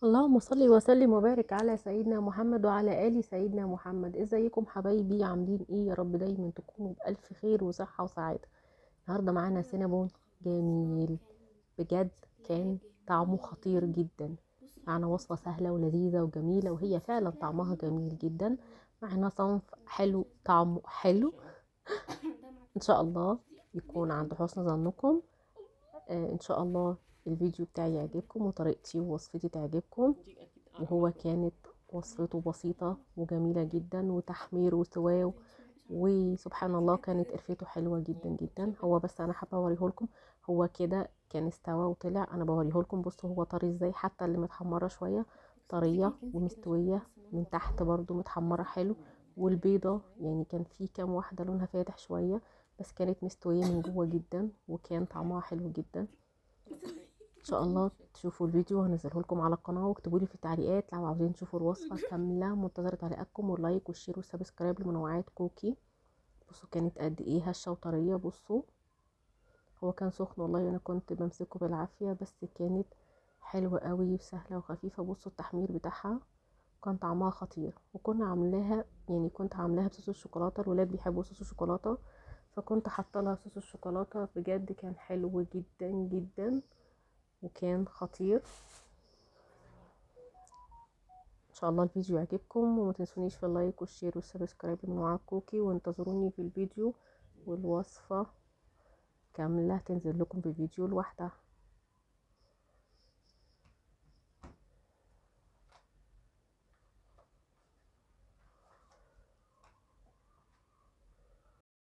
اللهم صل وسلم وبارك على سيدنا محمد وعلى آل سيدنا محمد. ازيكم حبايبي؟ عاملين ايه؟ يا رب دايما تكونوا بألف خير وصحة وسعادة. النهاردة معانا سينابون جميل بجد، كان طعمه خطير جدا. معنا وصفة سهلة ولذيذة وجميلة، وهي فعلا طعمها جميل جدا. معنا صنف حلو طعمه حلو، ان شاء الله يكون عند حسن ظنكم. ان شاء الله الفيديو بتاعي يعجبكم وطريقتي ووصفتي تعجبكم. وهو كانت وصفته بسيطة وجميلة جدا، وتحمير وسواه، وسبحان الله كانت قرفته حلوة جدا جدا. هو بس انا حابة اوريهولكم، هو كده كان استوى وطلع. انا بوريهولكم، بصوا هو طري ازاي، حتى اللي متحمرة شوية طرية ومستوية من تحت برضو متحمرة حلو. والبيضة يعني كان في كام واحدة لونها فاتح شوية، بس كانت مستوية من جوه جدا، وكان طعمها حلو جدا. ان شاء الله تشوفوا الفيديو، هنزله لكم على القناه، واكتبوا لي في التعليقات لو عاوزين تشوفوا الوصفه كامله. منتظره تعليقاتكم واللايك والشير والسبسكرايب لمنوعات كوكي. بصوا كانت قد ايه هشه وطريه. بصوا هو كان سخن والله، انا كنت بمسكه بالعافيه، بس كانت حلوه قوي وسهله وخفيفه. بصوا التحمير بتاعها كان طعمها خطير. وكنا عاملاها يعني كنت عاملاها بصوص الشوكولاته، الولاد بيحبوا صوص الشوكولاته، فكنت حاطه لها صوص الشوكولاته. بجد كان حلو جدا جدا وكان خطير. ان شاء الله الفيديو يعجبكم، وما تنسونيش في اللايك والشير والسبسكرايب من وعاء كوكي، وانتظروني في الفيديو والوصفة كاملة تنزل لكم بفيديو لوحدها.